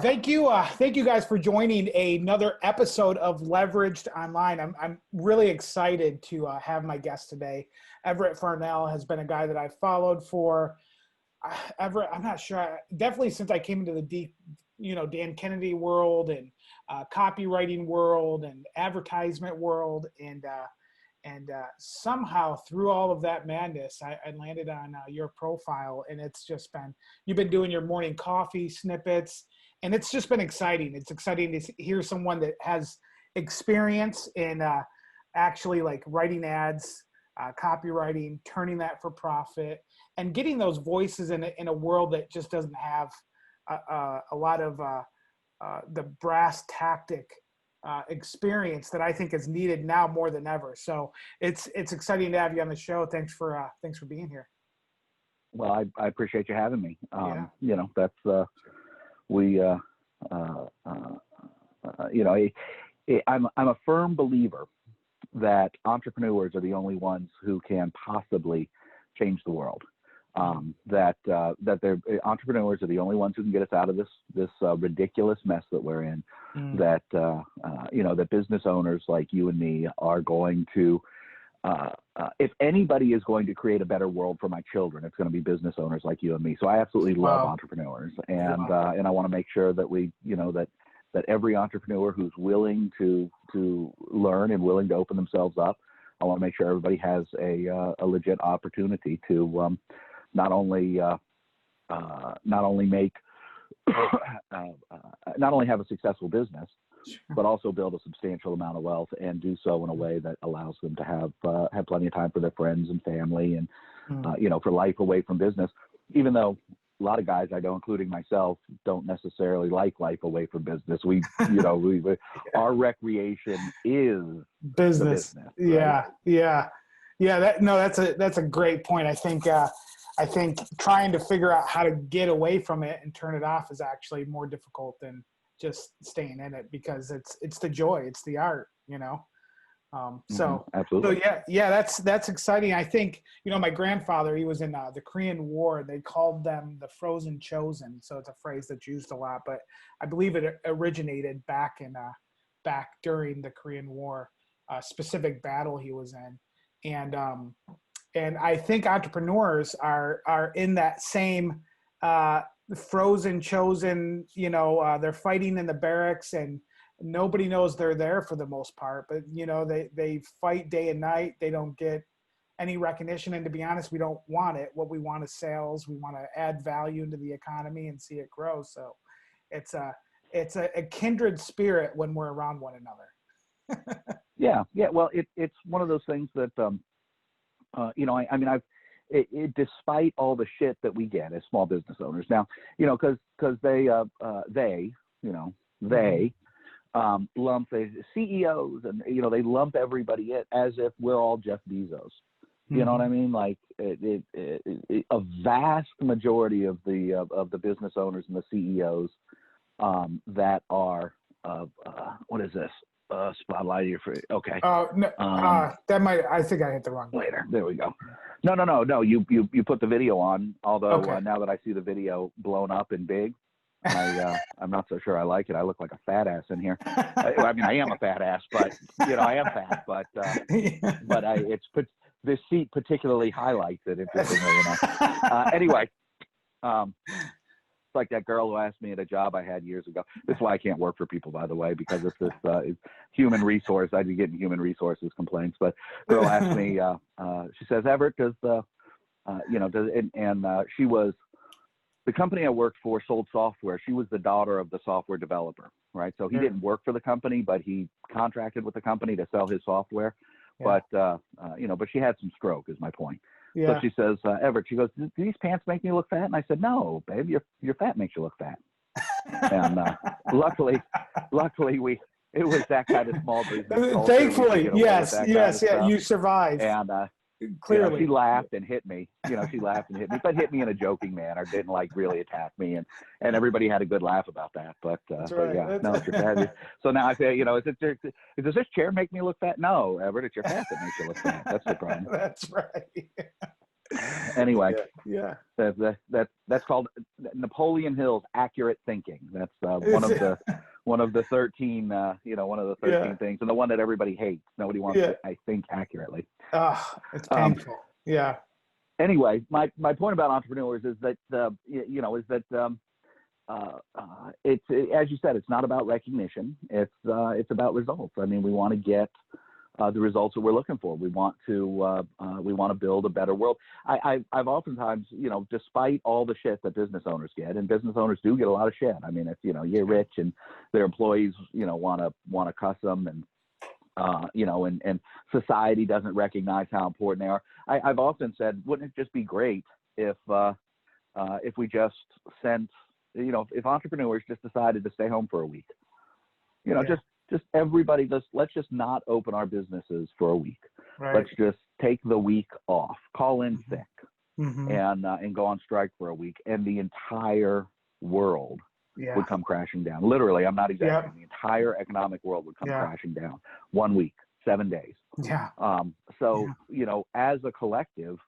Thank you. Thank you guys for joining another episode of Leveraged Online. I'm really excited to have my guest today. Everte Farnell has been a guy that I've followed for Everett. I'm not sure. Definitely since I came into the Dan Kennedy world and copywriting world and advertisement world, and somehow through all of that madness, I landed on your profile, and it's just been, you've been doing your morning coffee snippets, and it's just been exciting. It's exciting to hear someone that has experience in actually like writing ads, copywriting, turning that for profit, and getting those voices in a world that just doesn't have a lot of the brass tactic experience that I think is needed now more than ever. So it's exciting to have you on the show. Thanks for being here. Well, I appreciate you having me. Yeah. You know, that's I'm a firm believer that entrepreneurs are the only ones who can possibly change the world. That entrepreneurs are the only ones who can get us out of this ridiculous mess that we're in. That that business owners like you and me are going to, if anybody is going to create a better world for my children, it's going to be business owners like you and me. So I absolutely love entrepreneurs, and I want to make sure that we, that every entrepreneur who's willing to learn and willing to open themselves up, I want to make sure everybody has a legit opportunity to not only make not only have a successful business, but also build a substantial amount of wealth, and do so in a way that allows them to have plenty of time for their friends and family, and for life away from business. Even though a lot of guys I know, including myself, don't necessarily like life away from business. Our recreation is business. Right? Yeah. That's a great point. I think trying to figure out how to get away from it and turn it off is actually more difficult than just staying in it, because it's the joy, it's the art, Absolutely. So that's exciting. I think, my grandfather, he was in the Korean War. They called them the frozen chosen. So it's a phrase that's used a lot, but I believe it originated back during the Korean War, a specific battle he was in. And I think entrepreneurs are in that same frozen chosen, they're fighting in the barracks, and nobody knows they're there for the most part, but they fight day and night. They don't get any recognition, and to be honest, we don't want it. What we want is sales. We want to add value into the economy and see it grow. So it's a kindred spirit when we're around one another. Yeah. Well, it's one of those things that despite all the shit that we get as small business owners now, because they lump the CEOs, and they lump everybody in as if we're all Jeff Bezos. You know what I mean? Like a vast majority of the business owners and the CEOs that are what is this? Spotlight here for okay. That might. I think I hit the wrong button. Later. There we go. No. You put the video on. Although okay. Now that I see the video blown up and big, I'm not so sure I like it. I look like a fat ass in here. I am a fat ass, but I am fat. But this seat particularly highlights it. Interestingly, anyway. Like that girl who asked me at a job I had years ago. This is why I can't work for people, by the way, because it's this human resource. I do get human resources complaints, but girl asked me. She says, "Everett, she was the company I worked for sold software. She was the daughter of the software developer, right? So he didn't work for the company, but he contracted with the company to sell his software. Yeah. But she had some stroke, is my point." Yeah. So she says, Everett, she goes, "Do these pants make me look fat?" And I said, "No, babe, your fat makes you look fat." And luckily it was that kind of small business. Thankfully, yes, you survived. And clearly, she laughed and hit me. But hit me in a joking manner. Didn't really attack me, and everybody had a good laugh about that. But, right. It's your fat. So now I say, does this chair make me look fat? No, Everett, it's your fat that makes you look fat. That's the problem. That's right. Anyway, Yeah. that's called Napoleon Hill's accurate thinking. That's one of the 13 one of the 13 things, and the one that everybody hates. Nobody wants to, I think, accurately. It's painful. Anyway, my point about entrepreneurs is that it's, as you said, it's not about recognition. It's about results. I mean, we want to get the results that we're looking for. We want to build a better world. I've oftentimes, despite all the shit that business owners get, and business owners do get a lot of shit. I mean, if you're rich and their employees, want to cuss them, and and society doesn't recognize how important they are. I've often said, wouldn't it just be great if we just sent, if entrepreneurs just decided to stay home for a week, just everybody, let's just not open our businesses for a week. Right. Let's just take the week off, call in sick, and go on strike for a week, and the entire world would come crashing down. Literally, I'm not exaggerating. The entire economic world would come crashing down. 1 week, 7 days. As a collective,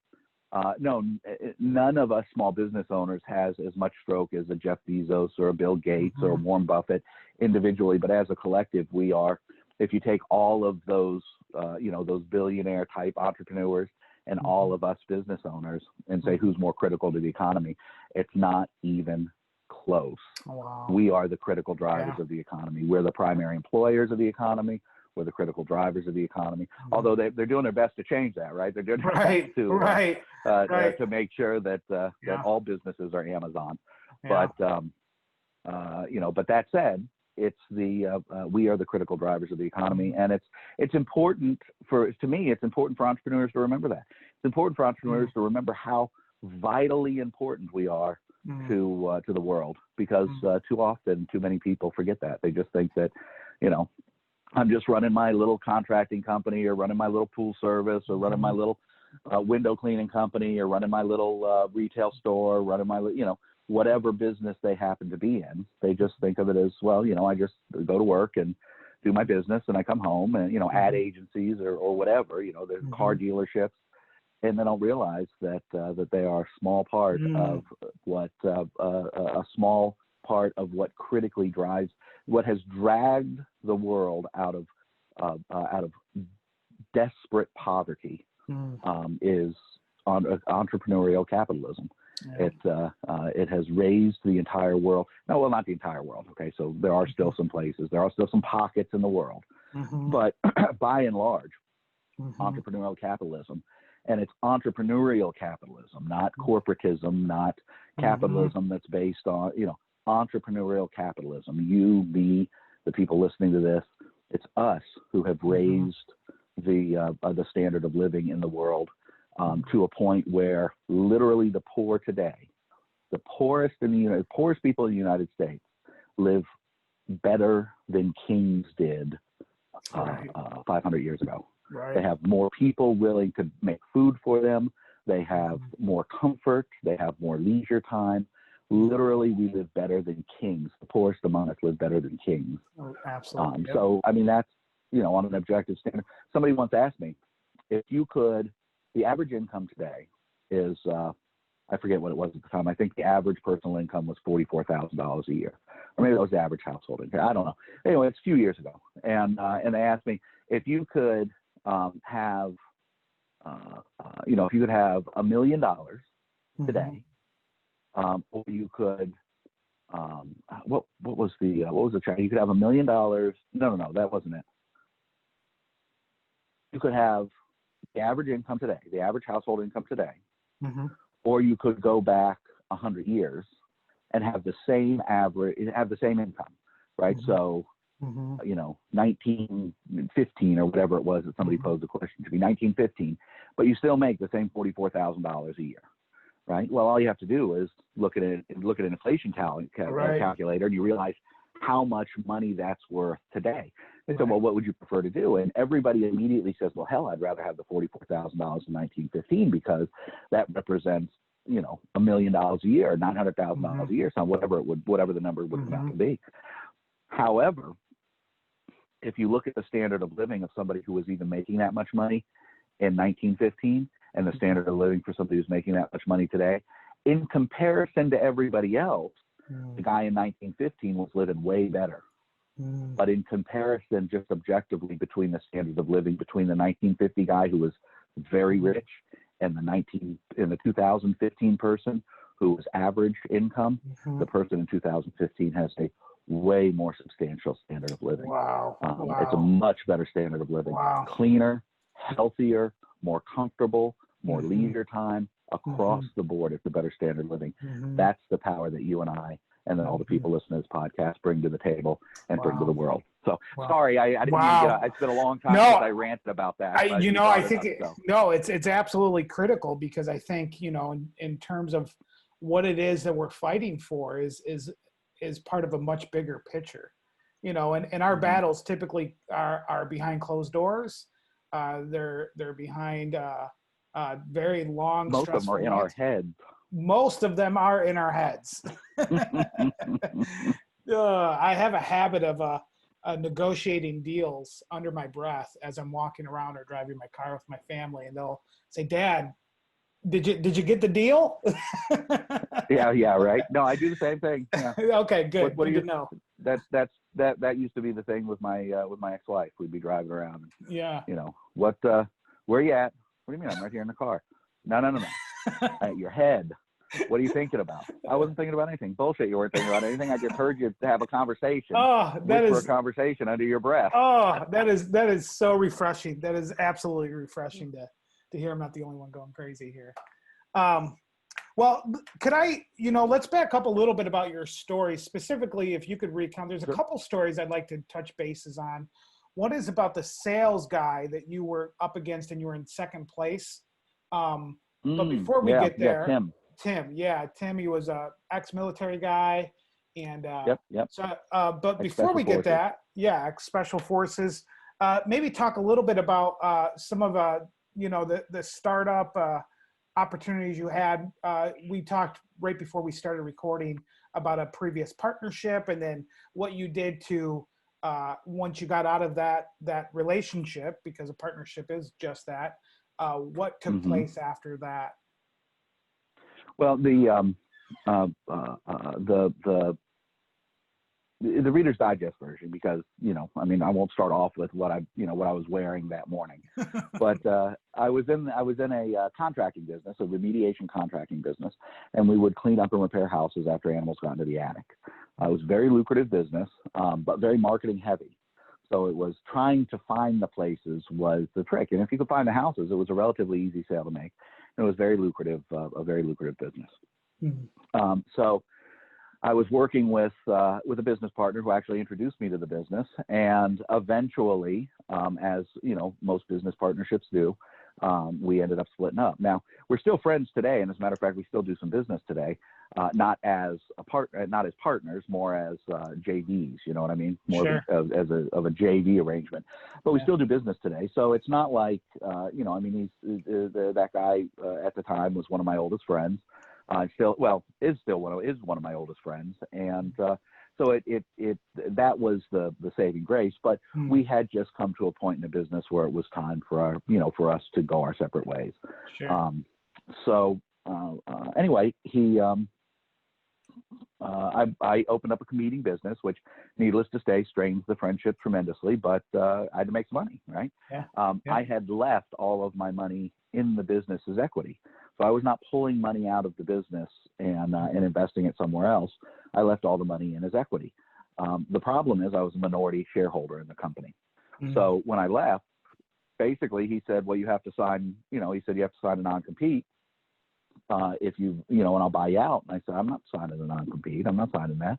none of us small business owners has as much stroke as a Jeff Bezos or a Bill Gates or a Warren Buffett individually, but as a collective, we are. If you take all of those, those billionaire type entrepreneurs and all of us business owners and say who's more critical to the economy, it's not even close. Wow. We are the critical drivers of the economy. We're the primary employers of the economy. We're the critical drivers of the economy. Although they're doing their best to change that, right? They're doing their best to make sure that that all businesses are Amazon. But but that said, it's we are the critical drivers of the economy, and it's important to me. It's important for entrepreneurs to remember that. It's important for entrepreneurs to remember how vitally important we are to the world, because too often too many people forget that. They just think that I'm just running my little contracting company, or running my little pool service, or running my little window cleaning company, or running my little retail store, running my whatever business they happen to be in. They just think of it as, well, I just go to work and do my business, and I come home, and ad agencies or whatever, the car dealerships. And they don't realize that they are a small part of what a small part of what critically drives what has dragged the world out of desperate poverty is entrepreneurial capitalism. It has raised the entire world. No, well, not the entire world. Okay, so there are still some places, there are still some pockets in the world, but by and large, entrepreneurial capitalism. And it's entrepreneurial capitalism, not corporatism, not capitalism that's based on, entrepreneurial capitalism. You, me, the people listening to this, it's us who have raised the standard of living in the world to a point where literally the poor today, the poorest people in the United States live better than kings did 500 years ago. Right. They have more people willing to make food for them. They have more comfort. They have more leisure time. Literally, we live better than kings. The poorest among us live better than kings. Oh, absolutely. So, I mean, that's, on an objective standard. Somebody once asked me, if you could, the average income today is, I forget what it was at the time. I think the average personal income was $44,000 a year. Or maybe that was the average household income. I don't know. Anyway, it's a few years ago. And they asked me, if you could have $1 million today, or you could, what was the chart? You could have $1 million. No, that wasn't it. You could have the average income today, the average household income today, or you could go back 100 years and have the same income, right? So, 1915 or whatever it was that somebody posed the question to be, 1915, but you still make the same $44,000 a year, right? Well, all you have to do is look at an inflation calculator, and you realize how much money that's worth today. And so, well, what would you prefer to do? And everybody immediately says, well, hell, I'd rather have the $44,000 in 1915, because that represents, $1 million a year, $900,000 a year, so whatever the number would come out to be. However, if you look at the standard of living of somebody who was even making that much money in 1915, and the standard of living for somebody who's making that much money today, in comparison to everybody else, the guy in 1915 was living way better. But in comparison, just objectively, between the standard of living between the 1950 guy who was very rich and the 2015 person who was average income, the person in 2015 has a way more substantial standard of living. Wow. It's a much better standard of living. Wow. Cleaner, healthier, more comfortable, more leisure time across the board. It's a better standard of living. That's the power that you and I and then all the people listening to this podcast bring to the table and bring to the world. So sorry, I didn't mean to get it's been a long time since I ranted about that. I think it's absolutely critical, because I think, in terms of what it is that we're fighting for is part of a much bigger picture, and our battles typically are behind closed doors. They're behind very long. Most of them are in our heads. Most of them are in our heads. I have a habit of negotiating deals under my breath as I'm walking around or driving my car with my family, and they'll say, "Dad, did you get the deal?" Yeah, right. No, I do the same thing. Yeah. Okay, good. What do you you know? That used to be the thing with my ex-wife. We'd be driving around. And, where are you at? What do you mean? I'm right here in the car. No. Your head. What are you thinking about? I wasn't thinking about anything. Bullshit. You weren't thinking about anything. I just heard you have a conversation. Oh, that is a conversation under your breath. Oh, that is so refreshing. That is absolutely refreshing to hear. I'm not the only one going crazy here. Well, could I, let's back up a little bit about your story. Specifically, if you could recount, there's a couple stories I'd like to touch bases on. One is about the sales guy that you were up against and you were in second place. But before we get there, Tim, he was a ex-military guy, and yep. So, but before we get that, ex-special forces. Maybe talk a little bit about some of the startup opportunities you had. We talked right before we started recording about a previous partnership, and then what you did to once you got out of that relationship, because a partnership is just that. What took place after that? Well, the Reader's Digest version, because I won't start off with what I was wearing that morning, but I was in a contracting business, a remediation contracting business, and we would clean up and repair houses after animals got into the attic. It was a very lucrative business, but very marketing heavy. So it was trying to find the places was the trick. And if you could find the houses, it was a relatively easy sale to make. And it was very lucrative, a very lucrative business. So I was working with a business partner who actually introduced me to the business. And eventually, as most business partnerships do, we ended up splitting up. Now, we're still friends today. And as a matter of fact, we still do some business today. Not as not as partners, more as JVs. You know what I mean? More of a JV arrangement. But we still do business today, so it's not like that guy at the time was one of my oldest friends. Is one of my oldest friends, and so that was the saving grace. But we had just come to a point in the business where it was time for for us to go our separate ways. Anyway, I opened up a commuting business, which, needless to say, strains the friendship tremendously, but I had to make some money, right? I had left all of my money in the business as equity. So I was not pulling money out of the business and investing it somewhere else. I left all the money in as equity. The problem is I was a minority shareholder in the company. So when I left, basically he said, well, you have to sign, you have to sign a non-compete. If and I'll buy you out. And I said, I'm not signing a non-compete. I'm not signing that.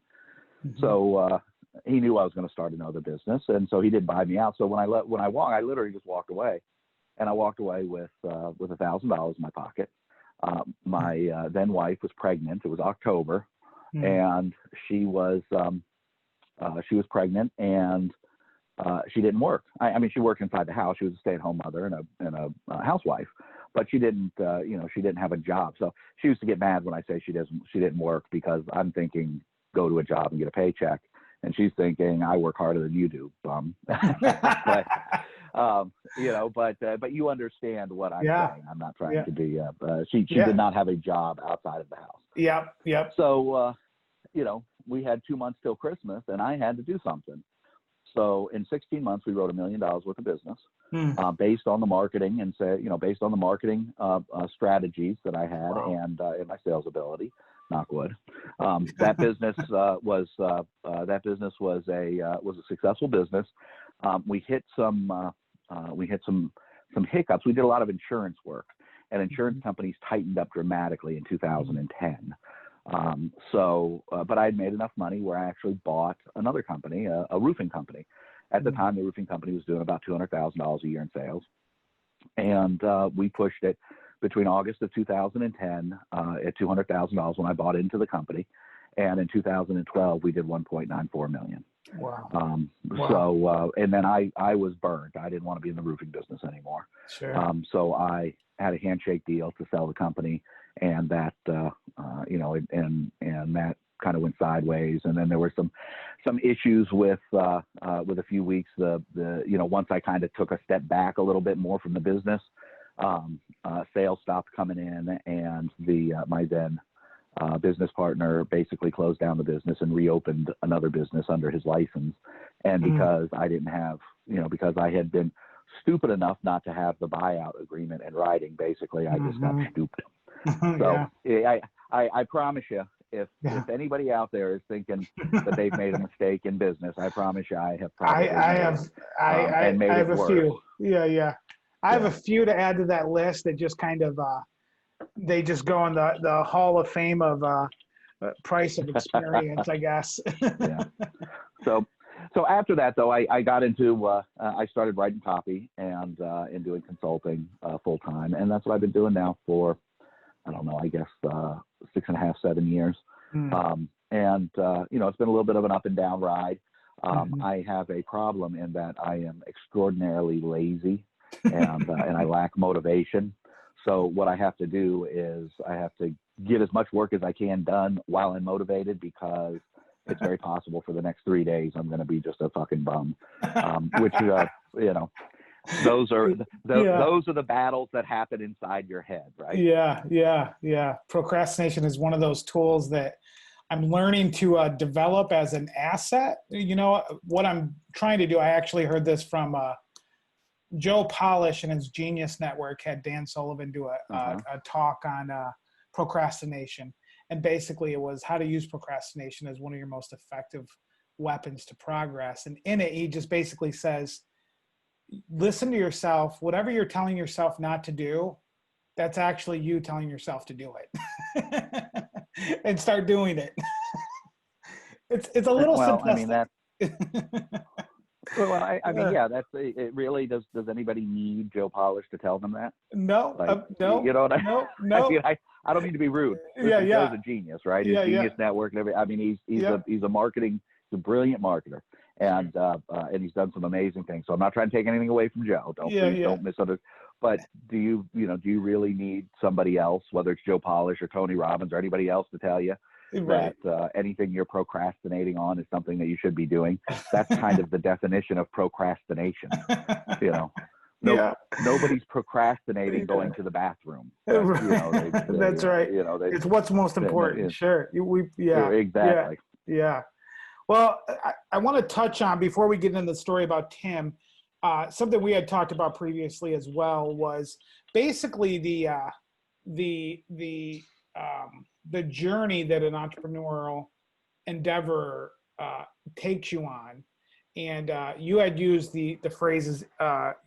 So he knew I was going to start another business, and so he didn't buy me out. So when I literally just walked away, and I walked away with $1,000 in my pocket. My then wife was pregnant. It was October, and she was pregnant, and she didn't work. I mean, she worked inside the house. She was a stay-at-home mother and a housewife. But she didn't, she didn't have a job. So she used to get mad when I say she didn't work, because I'm thinking go to a job and get a paycheck, and she's thinking I work harder than you do, bum. You know, but you understand what I'm saying. I'm not trying to be, she did not have a job outside of the house. Yep. So, you know, we had 2 months till Christmas and I had to do something. So in 16 months, we wrote $1 million worth of business based on the marketing and based on the marketing strategies that I had and my sales ability. Knock wood. That business was a successful business. We hit some hiccups. We did a lot of insurance work, and insurance companies tightened up dramatically in 2010. But I had made enough money where I actually bought another company, a roofing company. At the time, the roofing company was doing about $200,000 a year in sales. And we pushed it between August of 2010 at $200,000 when I bought into the company. And in 2012, we did $1.94 million. Wow. So, and then I was burned. I didn't want to be in the roofing business anymore. Sure. So I had a handshake deal to sell the company, and that, and that kind of went sideways. And then there were some issues with a few weeks, once I kind of took a step back a little bit more from the business, sales stopped coming in, and my then business partner basically closed down the business and reopened another business under his license. And because I didn't have, because I had been stupid enough not to have the buyout agreement in writing, basically, I just got stupid. So I promise you, if anybody out there is thinking that they've made a mistake in business, I promise you, I have probably I have a few. I have a few to add to that list that just kind of they just go in the Hall of Fame of price of experience, I guess. So after that, though, I got into I started writing copy and doing consulting full time, and that's what I've been doing now for, I don't know, I guess 6.5, 7 years. And it's been a little bit of an up and down ride. I have a problem in that I am extraordinarily lazy and I lack motivation. So what I have to do is I have to get as much work as I can done while I'm motivated, because it's very possible for the next 3 days I'm going to be just a fucking bum, which those are the battles that happen inside your head, right? Yeah. Procrastination is one of those tools that I'm learning to develop as an asset. You know what I'm trying to do? I actually heard this from Joe Polish and his Genius Network had Dan Sullivan do a talk on procrastination. And basically it was how to use procrastination as one of your most effective weapons to progress. And in it, he just basically says, listen to yourself. Whatever you're telling yourself not to do, that's actually you telling yourself to do it. And start doing it. It's a little simplistic. Well, I mean, that's it. Really, does anybody need Joe Polish to tell them that? No, no. You know what no. I mean, I don't mean to be rude. Listen, Joe's a genius, right? His Genius Network and everything. I mean, he's a brilliant marketer, and he's done some amazing things. So I'm not trying to take anything away from Joe. Don't misunderstand. But do you really need somebody else, whether it's Joe Polish or Tony Robbins or anybody else, to tell you that anything you're procrastinating on is something that you should be doing? That's kind of the definition of procrastination. Nobody's procrastinating going to the bathroom. That's right. It's what's most important. Sure. Exactly. Yeah. Well, I want to touch on, before we get into the story about Tim, something we had talked about previously as well was basically the journey that an entrepreneurial endeavor takes you on. And you had used the phrases,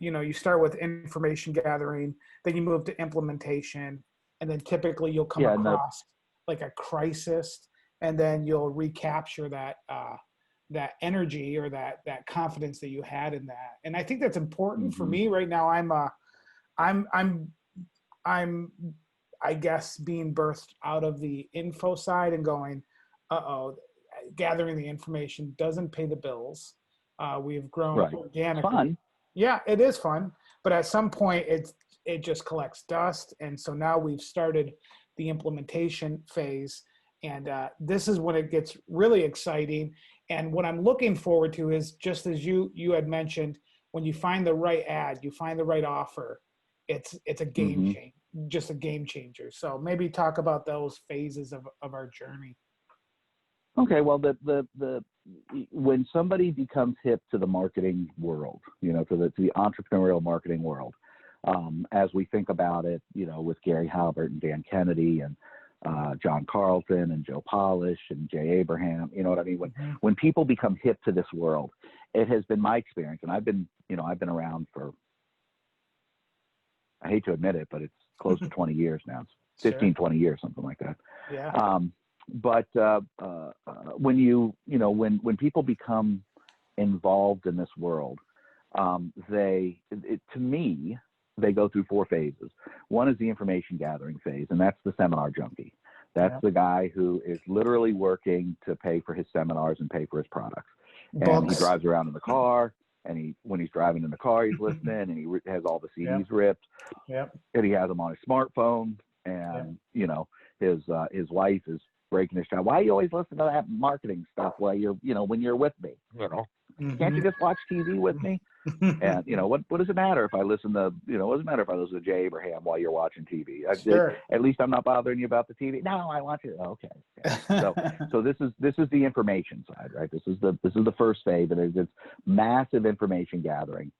you start with information gathering, then you move to implementation, and then typically you'll come across like a crisis, and then you'll recapture that energy or that confidence that you had in that. And I think that's important for me right now. I'm I guess being birthed out of the info side and going, gathering the information doesn't pay the bills. We've grown organically. It's fun. Yeah, it is fun. But at some point it just collects dust. And so now we've started the implementation phase. And this is when it gets really exciting. And what I'm looking forward to is, just as you had mentioned, when you find the right ad, you find the right offer, it's a game Mm-hmm. change, just a game changer. So maybe talk about those phases of our journey. Okay, well, when somebody becomes hip to the marketing world, to the entrepreneurial marketing world, as we think about it, with Gary Halbert and Dan Kennedy and John Carlton and Joe Polish and Jay Abraham, you know what I mean? When people become hip to this world, it has been my experience, and I've been around for, I hate to admit it, but it's close to 20 years now. It's 15, 20 years, something like that. Yeah. But when when people become involved in this world, to me, they go through 4 phases. One is the information gathering phase, and that's the seminar junkie. That's the guy who is literally working to pay for his seminars and pay for his products. And he drives around in the car, and when he's driving in the car, he's listening, and he has all the CDs ripped, and he has them on his smartphone, and his wife is breaking his child. Why do you always listen to that marketing stuff while when you're with me? Can't you just watch TV with me? And what does it matter if I listen to what does it matter if I listen to Jay Abraham while you're watching TV? At least I'm not bothering you about the TV. No, I want you. Okay. So this is the information side, right? This is the first phase, and it's massive information gathering,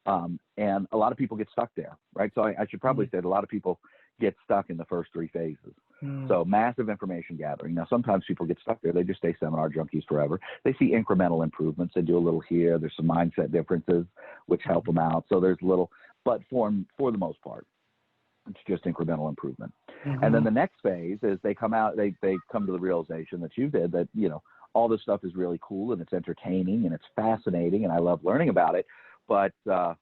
and a lot of people get stuck there, right? So I should probably say that a lot of people get stuck in the first 3 phases. So massive information gathering. Now, sometimes people get stuck there. They just stay seminar junkies forever. They see incremental improvements. They do a little here. There's some mindset differences which help them out. So there's little, but for the most part, it's just incremental improvement. And then the next phase is they come out, they come to the realization that you did, that, all this stuff is really cool and it's entertaining and it's fascinating and I love learning about it, but I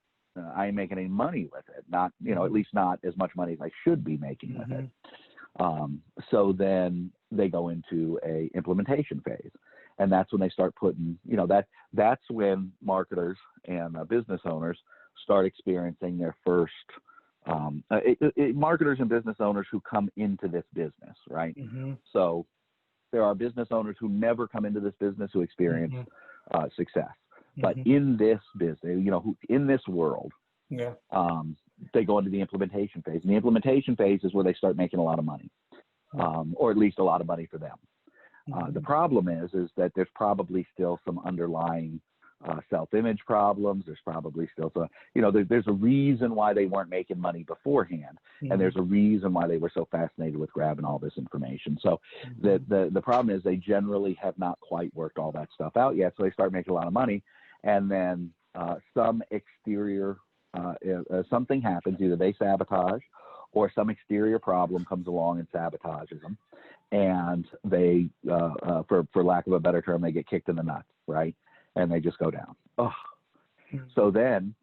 ain't making any money with it. Not, at least not as much money as I should be making with it. So then they go into a implementation phase, and that's when they start putting, that's when marketers and business owners start experiencing their first, marketers and business owners who come into this business, right? So there are business owners who never come into this business who experience success, but in this business, in this world, they go into the implementation phase. And the implementation phase is where they start making a lot of money, or at least a lot of money for them. The problem is that there's probably still some underlying self-image problems. There's probably still some, there's a reason why they weren't making money beforehand. And there's a reason why they were so fascinated with grabbing all this information. So the problem is they generally have not quite worked all that stuff out yet. So they start making a lot of money, and then some exterior something happens. Either they sabotage, or some exterior problem comes along and sabotages them, and they, for lack of a better term, they get kicked in the nuts, right? And they just go down. So then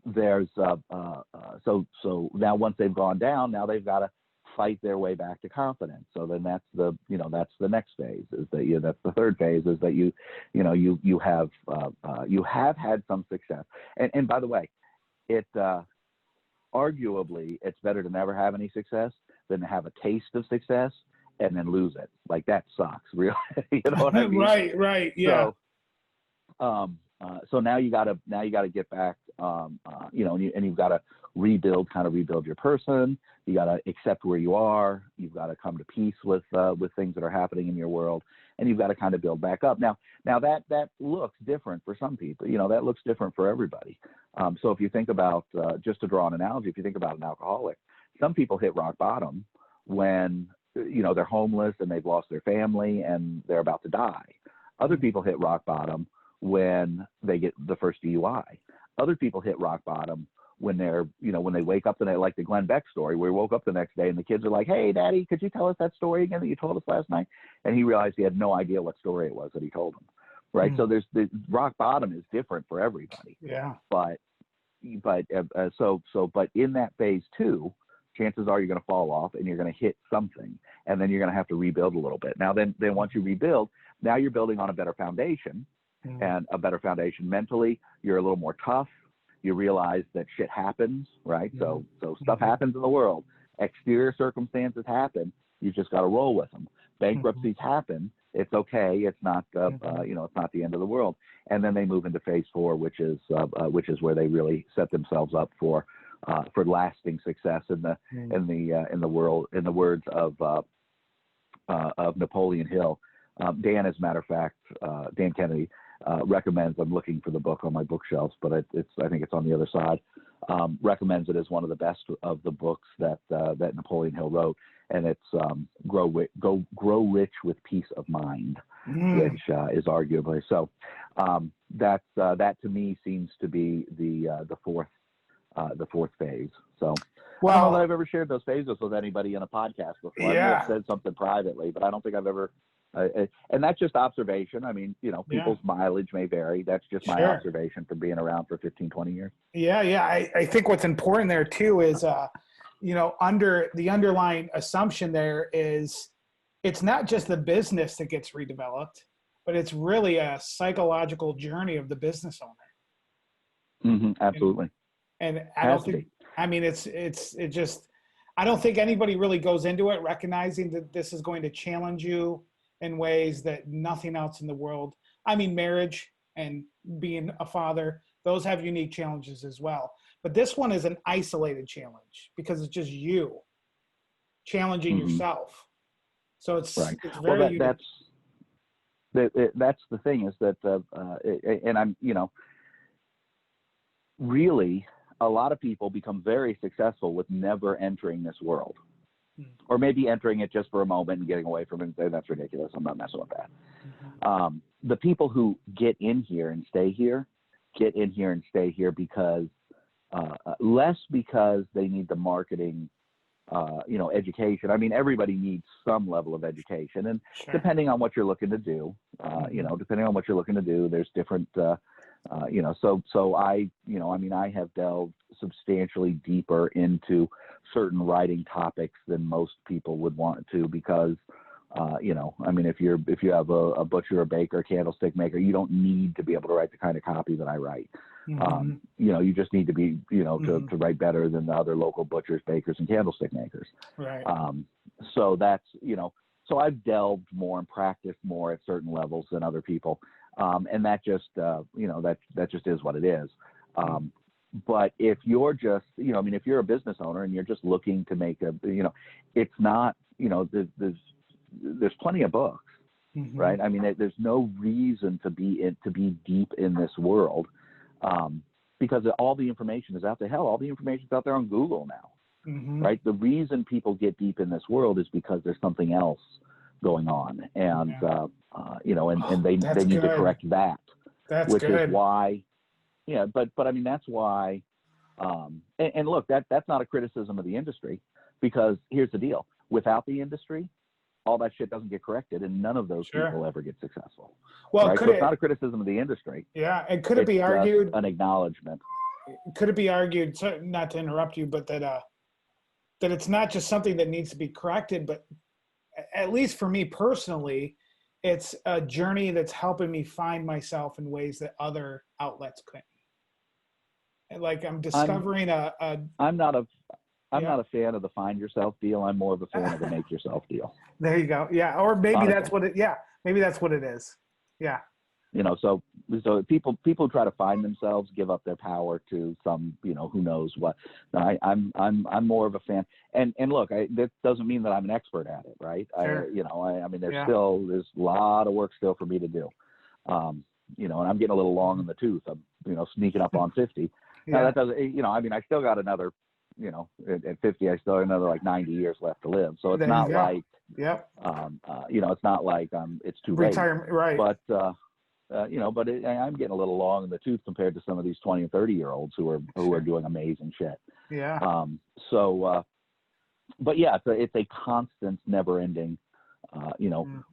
there's so now once they've gone down, now they've got to fight their way back to confidence. So then that's the next phase, is that that's the third phase, is that you have had some success. And by the way, it arguably it's better to never have any success than to have a taste of success and then lose it. Like, that sucks, really. You know what I mean? Right. Yeah. So now you gotta get back, and you've got to rebuild your person. You got to accept where you are. You've got to come to peace with things that are happening in your world, and you've got to kind of build back up. Now that looks different for some people. That looks different for everybody. So if you think about, just to draw an analogy, if you think about an alcoholic, some people hit rock bottom when they're homeless and they've lost their family and they're about to die. Other people hit rock bottom when they get the first DUI. Other people hit rock bottom when they're, when they wake up, and they, like the Glenn Beck story, where he woke up the next day and the kids are like, "Hey, Daddy, could you tell us that story again that you told us last night?" And he realized he had no idea what story it was that he told them. Right. So there's the rock bottom is different for everybody. Yeah. But in that phase 2, chances are you're going to fall off and you're going to hit something, and then you're going to have to rebuild a little bit. Now, then once you rebuild, now you're building on a better foundation, and a better foundation mentally. You're a little more tough. You realize that shit happens, right? So stuff happens in the world. Exterior circumstances happen. You just got to roll with them. Bankruptcies happen. It's okay. It's not, it's not the end of the world. And then they move into phase 4, which is where they really set themselves up for lasting success in the words of Napoleon Hill. Dan, as a matter of fact, Dan Kennedy recommends. I'm looking for the book on my bookshelves, but I think it's on the other side. Recommends it as one of the best of the books that Napoleon Hill wrote, and it's Grow Rich with Peace of Mind, which is arguably so. That to me seems to be the fourth phase. So I don't know that I've ever shared those phases with anybody in a podcast before. I may have said something privately, but I don't think I've ever. And that's just observation. I mean, people's mileage may vary. That's just my observation from being around for 15, 20 years. Yeah. I think what's important there too is, under the underlying assumption there is it's not just the business that gets redeveloped, but it's really a psychological journey of the business owner. Absolutely. And I don't think, I don't think anybody really goes into it recognizing that this is going to challenge you in ways that nothing else in the world. I mean, marriage and being a father, those have unique challenges as well. But this one is an isolated challenge because it's just you challenging yourself. So it's right. It's very unique. That's the thing is that, and I'm, really a lot of people become very successful with never entering this world. Or maybe entering it just for a moment and getting away from it and saying, that's ridiculous, I'm not messing with that. The people who get in here and stay here because, less because they need the marketing, education. I mean, everybody needs some level of education. And depending on what you're looking to do, there's different, so I have delved substantially deeper into certain writing topics than most people would want to because, if you have a butcher, a baker, a candlestick maker, you don't need to be able to write the kind of copy that I write. You just need to be, to write better than the other local butchers, bakers, and candlestick makers. Right. So that's, so I've delved more and practiced more at certain levels than other people. And that just, that just is what it is. But if you're just, if you're a business owner and you're just looking to make it's not, there's plenty of books, right? I mean, there's no reason to be deep in this world, because all the information is out there. Hell, all the information is out there on Google now, right? The reason people get deep in this world is because there's something else going on, and and they need to correct that. That's which good. Is why, but I mean that's why. And look, that's not a criticism of the industry, because here's the deal: without the industry, all that shit doesn't get corrected, and none of those people ever get successful. Well, right? So it's not a criticism of the industry. Yeah, and could it be argued? An acknowledgement. Could it be argued? Not to interrupt you, but that it's not just something that needs to be corrected, but at least for me personally, it's a journey that's helping me find myself in ways that other outlets couldn't. Like I'm discovering I'm not a fan of the find yourself deal. I'm more of a fan of the make yourself deal. There you go. Yeah. Or maybe honestly, that's what it, maybe that's what it is. Yeah. So people try to find themselves, give up their power to some, who knows what. No, I'm more of a fan. And look, that doesn't mean that I'm an expert at it, right? Sure. I mean, there's a lot of work still for me to do. And I'm getting a little long in the tooth. I'm, sneaking up on 50. Now that doesn't, I still got another, at 50, I still have another like 90 years left to live. So it's not like, it's not like it's too late. Retirement, right? But I'm getting a little long in the tooth compared to some of these 20 and 30-year-olds who are doing amazing shit. Yeah. But yeah, it's a constant, never-ending,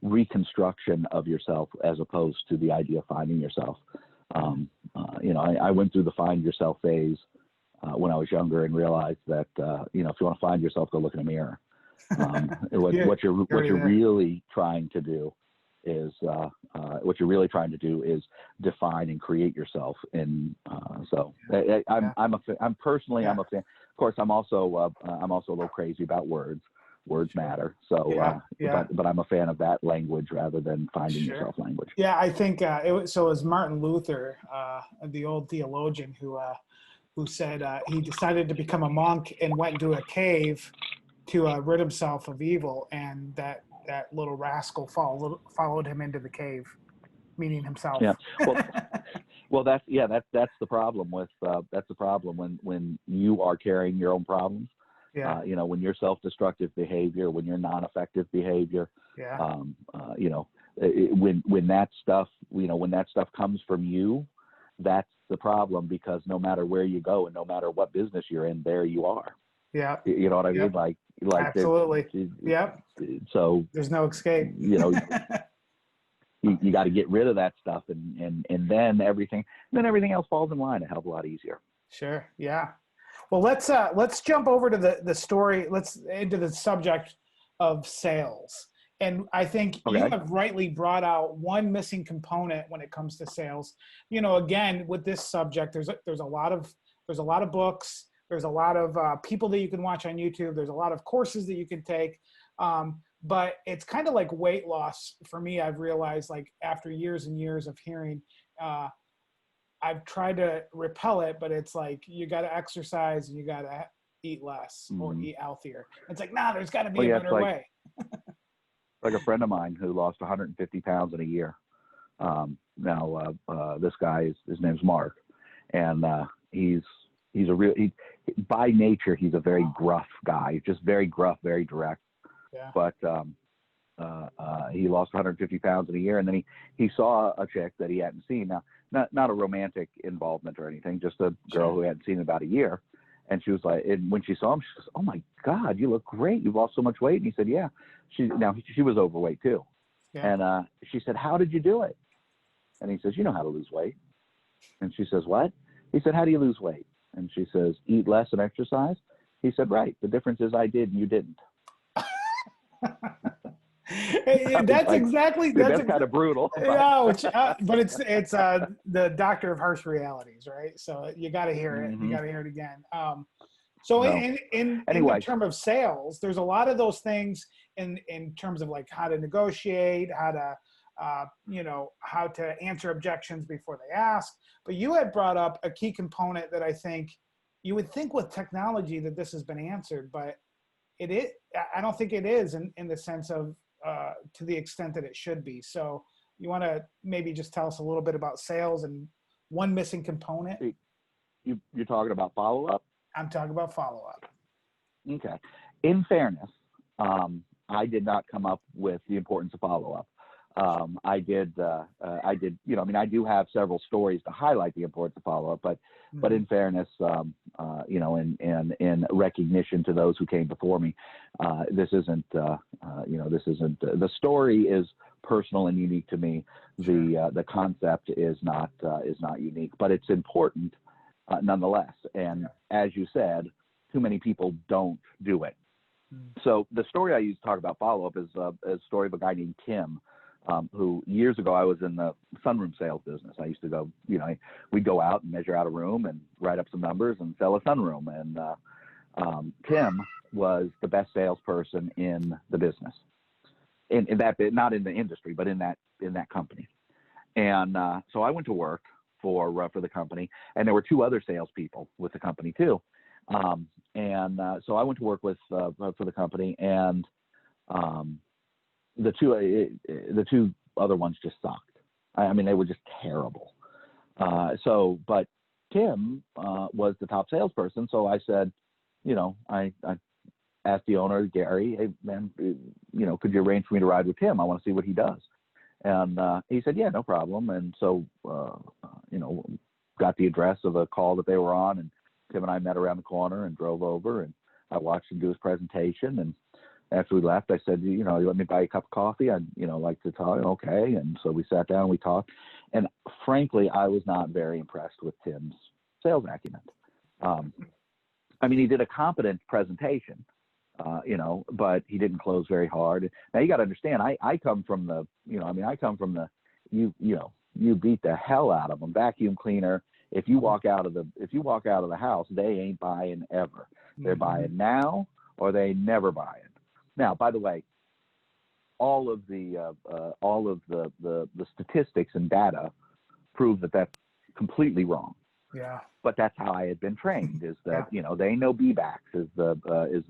reconstruction of yourself as opposed to the idea of finding yourself. I went through the find yourself phase when I was younger and realized that if you want to find yourself, go look in a mirror. What you're really trying to do is define and create yourself. And I'm a fan. Of course, I'm also a little crazy about words. Words matter. So, yeah. but I'm a fan of that language rather than finding Sure. yourself language. Yeah, I think it was Martin Luther, the old theologian, who said he decided to become a monk and went into a cave to rid himself of evil, and that little rascal followed him into the cave, meaning himself. Yeah. Well, that's the problem with when you are carrying your own problems. Yeah. When you're self-destructive behavior, when you're non-effective behavior, Yeah. when that stuff comes from you, that's the problem, because no matter where you go and no matter what business you're in, there you are. Yeah. You know what I mean? Yep. Like Absolutely. Yep. So there's no escape. You got to get rid of that stuff, and then everything else falls in line a hell of a lot easier. Sure. Yeah. Well, let's jump over to the story. Let's into the subject of sales. And I think you have rightly brought out one missing component when it comes to sales. Again, with this subject, there's a lot of books. There's a lot of people that you can watch on YouTube. There's a lot of courses that you can take. But it's kind of like weight loss for me. I've realized, like, after years and years of hearing, I've tried to repel it, but it's like, you got to exercise and you got to eat less or eat healthier. It's like, nah, there's got to be a better way. Like a friend of mine who lost 150 pounds in a year. This guy, his name's Mark, and by nature, he's a very gruff guy, just very gruff, very direct. Yeah. But he lost 150 pounds in a year, and then he saw a chick that he hadn't seen. Now, not a romantic involvement or anything, just a girl who hadn't seen in about a year. And she was like, and when she saw him, she says, "Oh my God, you look great. You've lost so much weight." And he said, "Yeah." She was overweight too. Yeah. And she said, "How did you do it?" And he says, "You know how to lose weight." And she says, "What?" He said, "How do you lose weight?" And she says, "Eat less and exercise." He said, "Right. The difference is I did and you didn't." That's kind of brutal. But it's the doctor of harsh realities, right? So you got to hear it. You got to hear it again. In terms of sales, there's a lot of those things in terms of like how to negotiate, how to how to answer objections before they ask. But you had brought up a key component that I think you would think with technology that this has been answered, but I don't think it is in the sense of to the extent that it should be. So you want to maybe just tell us a little bit about sales and one missing component? You're talking about follow-up? I'm talking about follow-up. Okay. In fairness, I did not come up with the importance of follow-up. I do have several stories to highlight the importance of follow-up, but in fairness, in recognition to those who came before me, this isn't the story is personal and unique to me. The concept is not unique, but it's important nonetheless. And as you said, too many people don't do it. So the story I use to talk about follow-up is a story of a guy named Tim, who years ago, I was in the sunroom sales business. I used to go, we'd go out and measure out a room and write up some numbers and sell a sunroom. And Tim was the best salesperson in the business, in that bit, not in the industry, but in that company. And so I went to work for the company, and there were two other salespeople with the company too. So I went to work for the company, and the two other ones just sucked. I mean, they were just terrible. But Tim was the top salesperson. So I said, I asked the owner, Gary, "Hey man, could you arrange for me to ride with Tim? I want to see what he does." And he said, "Yeah, no problem." And so, got the address of a call that they were on, and Tim and I met around the corner and drove over, and I watched him do his presentation. And after we left, I said, you let me buy you a cup of coffee? I'd, like to talk. Okay. And so we sat down and we talked. And frankly, I was not very impressed with Tim's sales acumen. He did a competent presentation, but he didn't close very hard. Now you got to understand, I come from the, you beat the hell out of them. Vacuum cleaner. If you walk out of the house, they ain't buying ever. They're buying now, or they never buy it. Now, by the way, all of the statistics and data prove that that's completely wrong. Yeah. But that's how I had been trained, is that, Yeah. they ain't no B-backs is the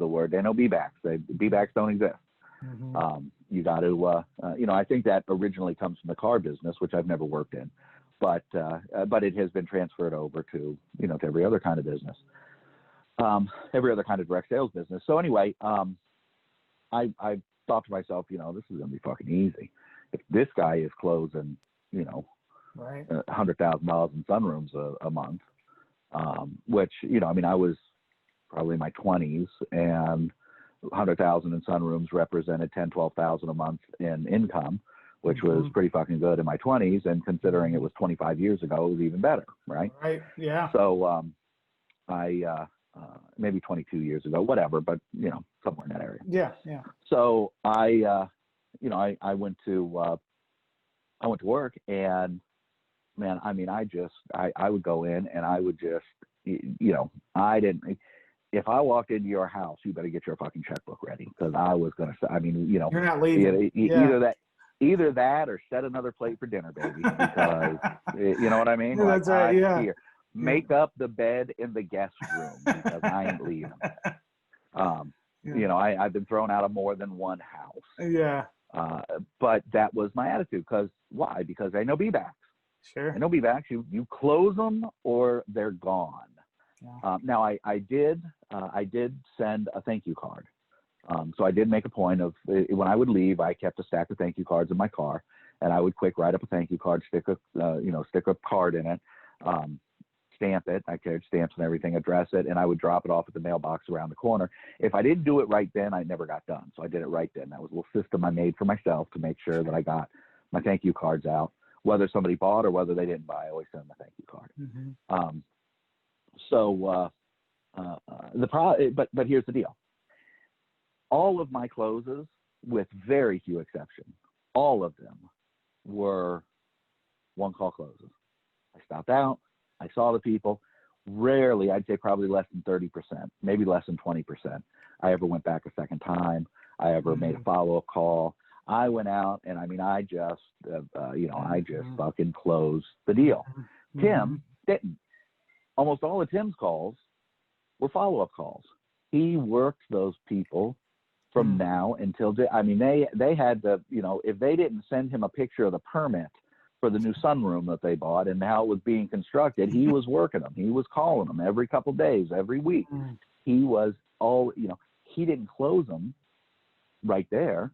word. They ain't no B-backs. B-backs don't exist. Mm-hmm. You got to, I think that originally comes from the car business, which I've never worked in, but it has been transferred over to, to every other kind of business, every other kind of direct sales business. So anyway, I thought to myself, this is going to be fucking easy. If this guy is closing, right, $100,000 in sunrooms a month, which, I was probably in my 20s, and 100,000 in sunrooms represented 10, 12,000 a month in income, which was pretty fucking good in my 20s. And considering it was 25 years ago, it was even better. Right. Right. Yeah. So, maybe 22 years ago, whatever, but somewhere in that area. Yeah. Yeah. So I went to work, and man, I would go in and I would just, if I walked into your house, you better get your fucking checkbook ready, because I was going to, you're not leaving. either that or set another plate for dinner, baby, because you know what I mean? Yeah, that's right. Yeah. Here, make up the bed in the guest room, because I ain't leaving. I've been thrown out of more than one house. Yeah. But that was my attitude. Why? Because I know B-backs. Sure. I know B-backs. You close them or they're gone. Yeah. Now I did send a thank you card. So I did make a point of, when I would leave, I kept a stack of thank you cards in my car, and I would quick write up a thank you card, stick a card in it, stamp it. I carried stamps and everything, address it, and I would drop it off at the mailbox around the corner. If I didn't do it right then, I never got done. So I did it right then. That was a little system I made for myself to make sure that I got my thank you cards out, whether somebody bought or whether they didn't buy. I always send them a thank you card. Mm-hmm. But here's the deal. All of my closes, with very few exceptions, all of them were one-call closes. I stopped out. I saw the people. Rarely, I'd say probably less than 30%, maybe less than 20%. I ever went back a second time. I ever made a follow-up call. I went out and I just fucking closed the deal. Tim didn't. Almost all of Tim's calls were follow-up calls. He worked those people from now until, they had to, if they didn't send him a picture of the permit for the new sunroom that they bought and how it was being constructed, he was working them. He was calling them every couple of days, every week. He was he didn't close them right there.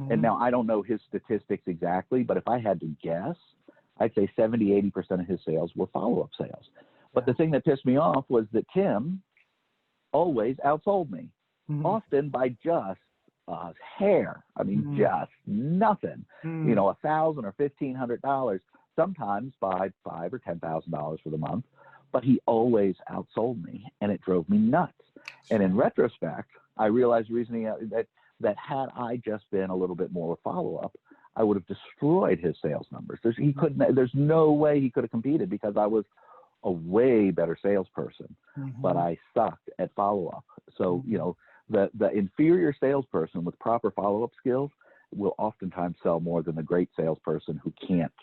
And now I don't know his statistics exactly, but if I had to guess, I'd say 70, 80% of his sales were follow-up sales. But the thing that pissed me off was that Tim always outsold me, often by just a hair. Just nothing. $1,000 or $1,500, sometimes by $5,000 or $10,000 for the month. But he always outsold me, and it drove me nuts. And in retrospect, I realized the reason that had I just been a little bit more follow-up, I would have destroyed his sales numbers. There's no way he could have competed, because I was a way better salesperson, but I sucked at follow-up. So, the inferior salesperson with proper follow-up skills will oftentimes sell more than the great salesperson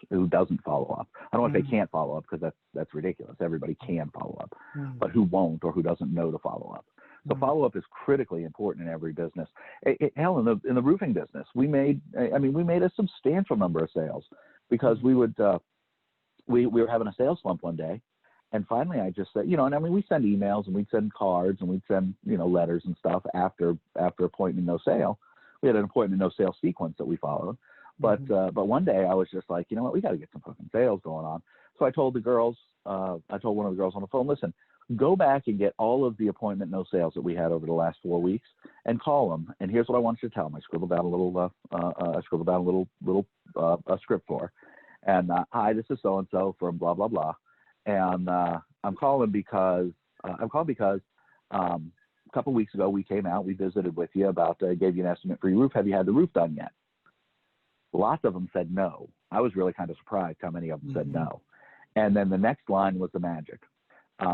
who doesn't follow up. I don't want to say can't follow up, because that's ridiculous. Everybody can follow up, but who won't or who doesn't know to follow up. So follow-up is critically important in every business. Hell, in the roofing business, we made a substantial number of sales, because we were having a sales slump one day. And finally I just said, we send emails and we'd send cards and we'd send, letters and stuff after appointment, no sale. We had an appointment, no sale sequence that we followed. But one day I was just like, you know what, we got to get some fucking sales going on. So I told one of the girls on the phone, listen, go back and get all of the appointment, no sales that we had over the last 4 weeks and call them. And here's what I want you to tell them. I scribbled down a little script for, and hi, this is so-and-so from blah, blah, blah. And I'm calling because a couple of weeks ago we came out, we visited with you gave you an estimate for your roof. Have you had the roof done yet? Lots of them said no. I was really kind of surprised how many of them said no. And then the next line was the magic.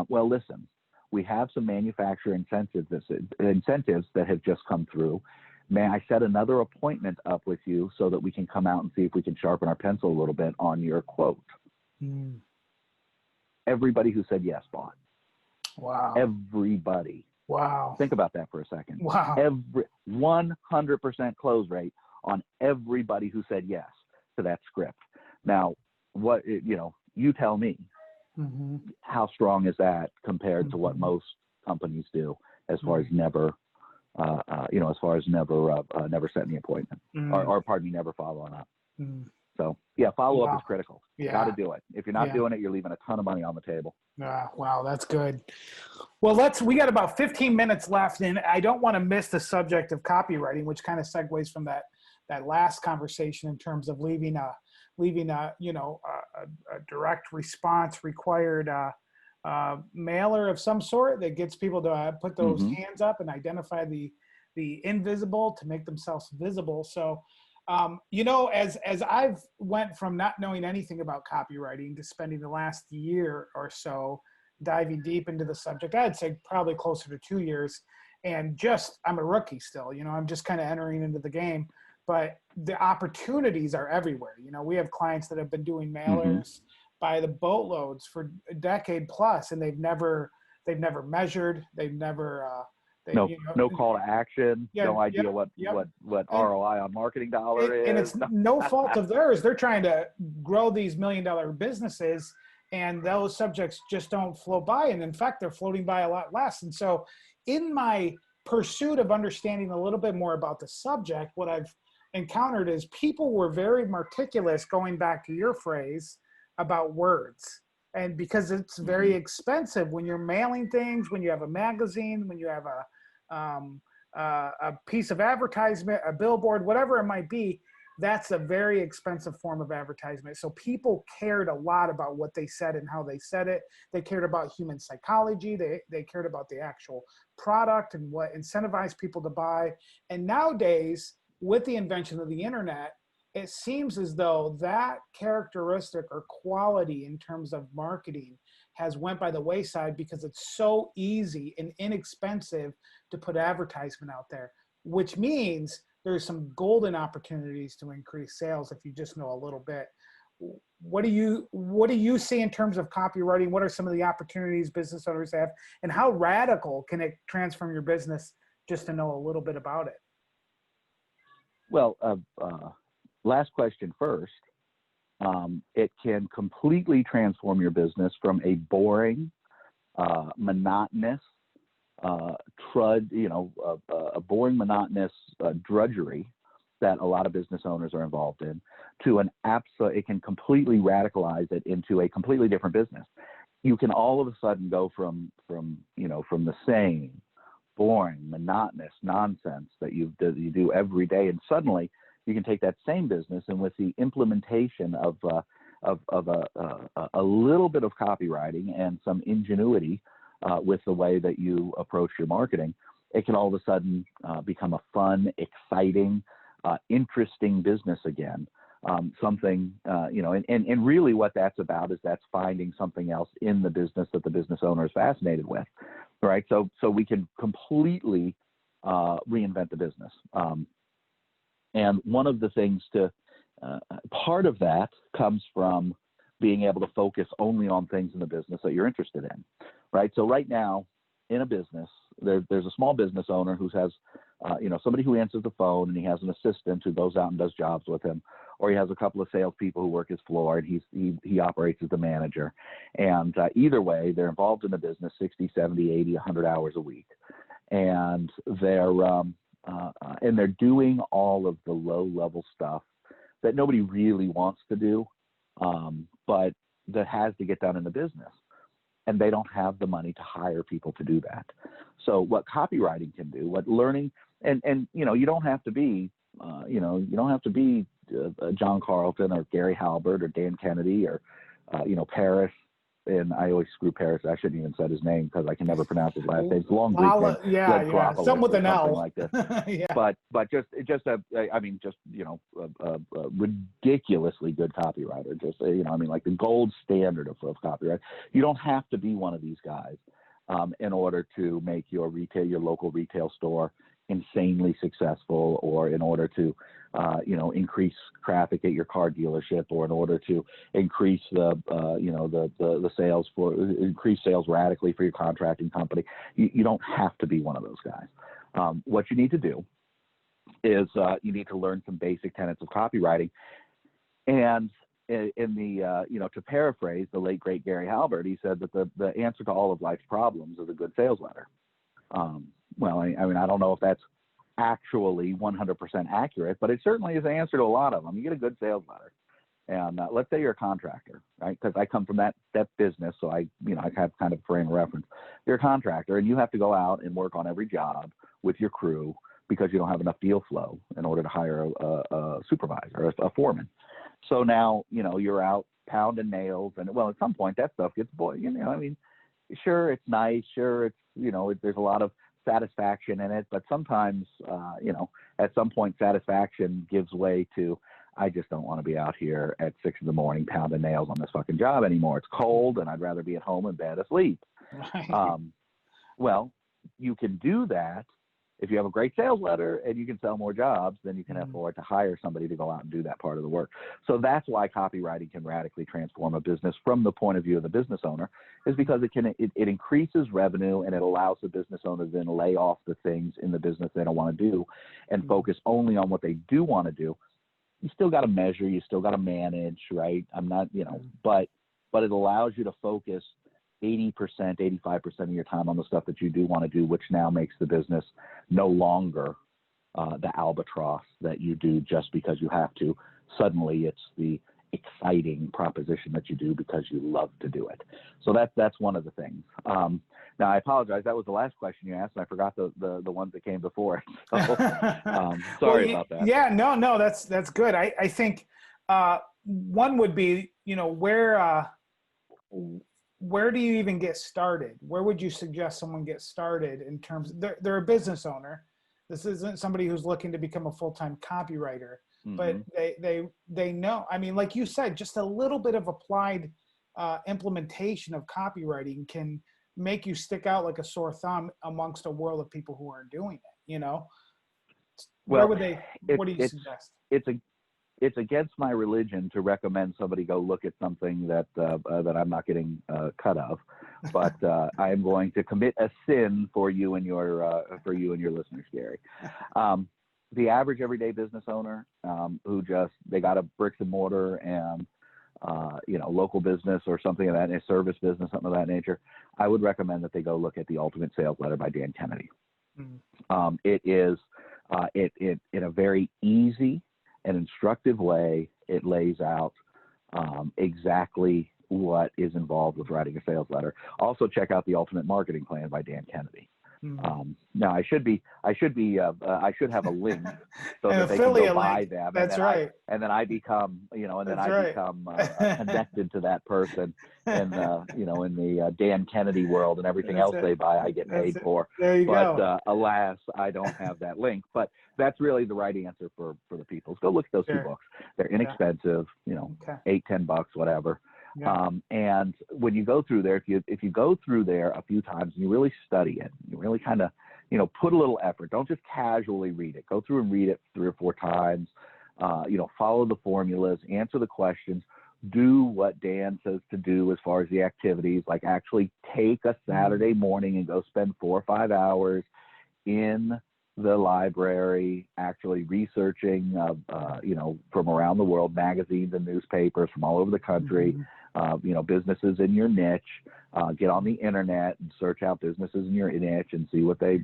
Well, listen, we have some manufacturer incentives that have just come through May I set another appointment up with you so that we can come out and see if we can sharpen our pencil a little bit on your quote? Mm. Everybody who said yes bought. Wow. Everybody. Wow. Think about that for a second. Wow. Every 100% close rate on everybody who said yes to that script. Now, you tell me, Mm-hmm. how strong is that compared to what Mm-hmm. most companies do as far as never, never setting the appointment, or pardon me, never following up. So yeah, follow up is critical. Yeah. Got to do it. If you're not doing it, you're leaving a ton of money on the table. Wow, that's good. Well, we got about 15 minutes left, and I don't want to miss the subject of copywriting, which kind of segues from that last conversation in terms of leaving a direct response required mailer of some sort that gets people to put those hands up and identify the invisible to make themselves visible. So, as I've went from not knowing anything about copywriting to spending the last year or so diving deep into the subject, I'd say probably closer to 2 years, and I'm a rookie still, I'm just kind of entering into the game, but the opportunities are everywhere. We have clients that have been doing mailers by the boatloads for a decade plus, and they've never measured, they've never, no call to action, no idea what ROI on marketing dollar is. And it's no fault of theirs. They're trying to grow these $1 million businesses, and those subjects just don't float by. And in fact, they're floating by a lot less. And so in my pursuit of understanding a little bit more about the subject, what I've encountered is people were very meticulous, going back to your phrase, about words. And because it's very expensive when you're mailing things, when you have a magazine, when you have a piece of advertisement, a billboard, whatever it might be, that's a very expensive form of advertisement. So people cared a lot about what they said and how they said it. They cared about human psychology. They cared about the actual product and what incentivized people to buy. And nowadays, with the invention of the internet, it seems as though that characteristic or quality in terms of marketing has went by the wayside because it's so easy and inexpensive to put advertisement out there, which means there's some golden opportunities to increase sales if you just know a little bit. What do you see in terms of copywriting? What are some of the opportunities business owners have, and how radical can it transform your business just to know a little bit about it? Well, last question first. It can completely transform your business from a boring, monotonous, drudgery that a lot of business owners are involved in, to it can completely radicalize it into a completely different business. You can all of a sudden go from the same boring, monotonous nonsense that you do every day, and suddenly you can take that same business, and with the implementation of a little bit of copywriting and some ingenuity with the way that you approach your marketing, it can all of a sudden become a fun, exciting, interesting business again. And really what that's about is that's finding something else in the business that the business owner is fascinated with, right? So we can completely reinvent the business. And one of the things part of that comes from being able to focus only on things in the business that you're interested in, right? So right now in a business, there's a small business owner who has, somebody who answers the phone, and he has an assistant who goes out and does jobs with him, or he has a couple of salespeople who work his floor, and he operates as the manager. And either way, they're involved in the business 60, 70, 80, 100 hours a week. And they're doing all of the low-level stuff that nobody really wants to do, but that has to get done in the business. And they don't have the money to hire people to do that. So what copywriting can do, what learning, and you don't have to be, John Carlton or Gary Halbert or Dan Kennedy or, Paris. And I always screw Paris. I shouldn't even said his name because I can never pronounce his last name. It's a long Greek name. Yeah. Some with an L. Like this. Yeah. But just a ridiculously good copywriter. Like the gold standard of copyright. You don't have to be one of these guys in order to make your local retail store insanely successful, or in order to, increase traffic at your car dealership, or in order to increase the sales increase sales radically for your contracting company. You don't have to be one of those guys. What you need to do is you need to learn some basic tenets of copywriting. And to paraphrase the late great Gary Halbert, he said that the answer to all of life's problems is a good sales letter. Well, I mean, I don't know if that's actually 100% accurate, but it certainly is the answer to a lot of them. You get a good sales letter. And let's say you're a contractor, right? Because I come from that business, so I have kind of a frame of reference. You're a contractor, and you have to go out and work on every job with your crew because you don't have enough deal flow in order to hire a supervisor, a foreman. So now, you're out pounding nails, and well, at some point that stuff gets boring. Sure, it's nice. Sure, it's, there's a lot of satisfaction in it, but sometimes, at some point satisfaction gives way to, I just don't want to be out here at 6 a.m. pounding nails on this fucking job anymore. It's cold and I'd rather be at home in bed asleep. Right. Well, you can do that if you have a great sales letter and you can sell more jobs, then you can afford to hire somebody to go out and do that part of the work. So that's why copywriting can radically transform a business from the point of view of the business owner, is because it increases revenue, and it allows the business owner to then lay off the things in the business they don't want to do and focus only on what they do want to do. You still got to measure, you still got to manage, right? I'm not, but it allows you to focus 80%, 85% of your time on the stuff that you do want to do, which now makes the business no longer the albatross that you do just because you have to. Suddenly it's the exciting proposition that you do because you love to do it. So that's one of the things. Now I apologize. That was the last question you asked, and I forgot the ones that came before it. So sorry about that. Yeah, no, that's good. I think one would be, where do you even get started? Where would you suggest someone get started in terms of, they're a business owner. This isn't somebody who's looking to become a full-time copywriter, but they know, I mean, like you said, just a little bit of applied implementation of copywriting can make you stick out like a sore thumb amongst a world of people who aren't doing it, Where would they, what do you suggest? It's against my religion to recommend somebody go look at something that I'm not getting cut of, but I am going to commit a sin for you and your listeners, Gary. The average everyday business owner who they got a bricks and mortar and local business or something of that, a service business, something of that nature, I would recommend that they go look at The Ultimate Sales Letter by Dan Kennedy. It is in a very easy and instructive way, it lays out exactly what is involved with writing a sales letter. Also, check out The Ultimate Marketing Plan by Dan Kennedy. Now, I should have a link so that they can go buy them. That's right. And then I become, become connected to that person, in the Dan Kennedy world, and everything else they buy, I get paid for. There you go. But alas, I don't have that link. But that's really the right answer for the people. So go look at those two books. They're inexpensive, $8-10, whatever. Yeah. And when you go through there, if you go through there a few times and you really study it, you really kind of, put a little effort. Don't just casually read it. Go through and read it 3 or 4 times. Follow the formulas, answer the questions, do what Dan says to do as far as the activities, like actually take a Saturday morning and go spend 4 or 5 hours in the library, actually researching, from around the world, magazines and newspapers from all over the country, businesses in your niche, get on the internet and search out businesses in your niche and see what they,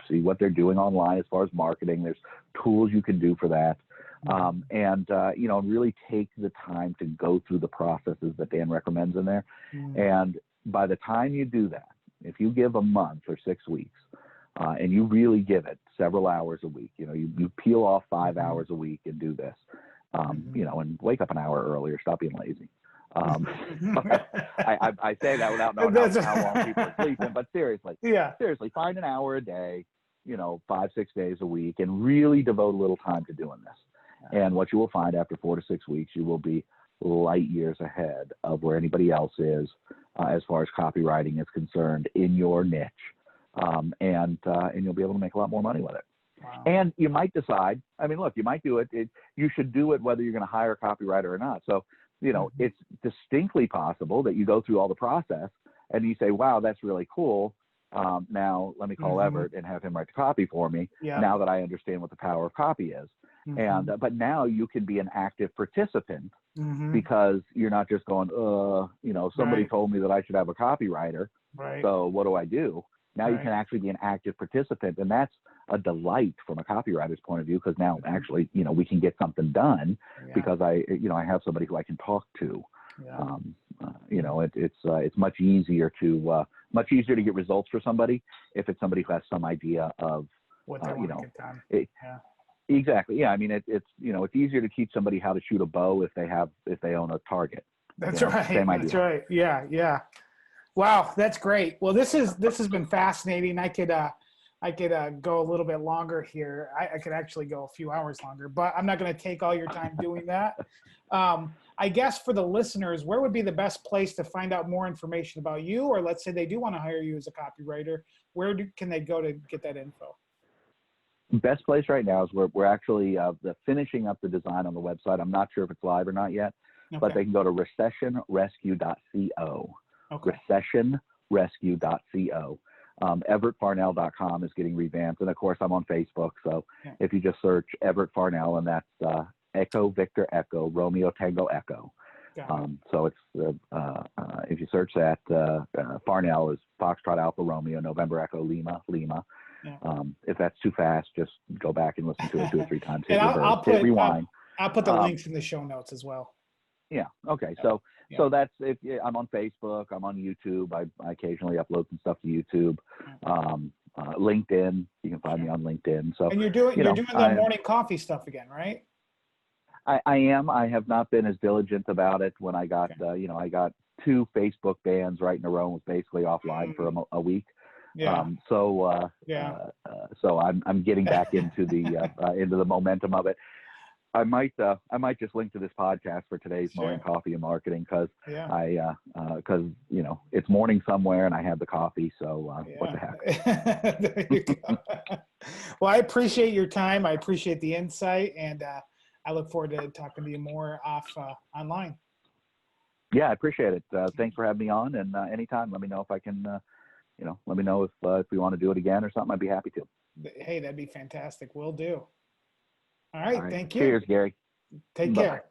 see what they're doing online as far as marketing. There's tools you can do for that. And really take the time to go through the processes that Dan recommends in there. And by the time you do that, if you give a month or 6 weeks, and you really give it several hours a week, you peel off 5 hours a week and do this, and wake up an hour earlier, stop being lazy. I say that without knowing how long people are sleeping, but seriously, find an hour a day, 5-6 days a week, and really devote a little time to doing this. And what you will find after 4 to 6 weeks, you will be light years ahead of where anybody else is as far as copywriting is concerned in your niche. and you'll be able to make a lot more money with it. Wow. And you might decide, I mean, look, you might do it. You should do it whether you're going to hire a copywriter or not. So, it's distinctly possible that you go through all the process and you say, wow, that's really cool. Now let me call Evert and have him write the copy for me. Yeah. Now that I understand what the power of copy is. And, but now you can be an active participant because you're not just going, somebody told me that I should have a copywriter. Right. So what do I do? Now you can actually be an active participant, and that's a delight from a copywriter's point of view, because now actually, we can get something done because I have somebody who I can talk to. Yeah. It's much easier to get results for somebody if it's somebody who has some idea of what they want to get done. Exactly. Yeah. I mean, it's easier to teach somebody how to shoot a bow if they own a target. That's right. Same idea. That's right. Yeah. Yeah. Wow. That's great. Well, this has been fascinating. I could go a little bit longer here. I could actually go a few hours longer, but I'm not going to take all your time doing that. I guess for the listeners, where would be the best place to find out more information about you? Or let's say they do want to hire you as a copywriter, can they go to get that info? Best place right now is we're actually finishing up the design on the website. I'm not sure if it's live or not yet, but they can go to recessionrescue.co. Okay. Recessionrescue.co. EverteFarnell.com is getting revamped. And of course, I'm on Facebook. So if you just search Everte Farnell, and that's Echo Victor Echo Romeo Tango Echo. So it's if you search that, Farnell is Foxtrot Alpha Romeo November Echo Lima. Yeah. If that's too fast, just go back and listen to it 2 or 3 times. Hit rewind. I'll put the links in the show notes as well. Yeah. Okay. So that's I'm on Facebook. I'm on YouTube. I occasionally upload some stuff to YouTube. LinkedIn. You can find me on LinkedIn. So and you're doing the morning coffee stuff again, right? I am. I have not been as diligent about it. When I got I got 2 Facebook bans right in a row. Was basically offline for a week. Yeah. So I'm getting back into the momentum of it. I might just link to this podcast for today's morning coffee and marketing, because it's morning somewhere and I have the coffee. So what the heck? There you go. Well, I appreciate your time. I appreciate the insight, and I look forward to talking to you more online. Yeah, I appreciate it. Thanks for having me on, and anytime, let me know if I can. Let me know if we want to do it again or something. I'd be happy to. Hey, that'd be fantastic. Will do. All right. Thank you. Cheers, Gary. Take care.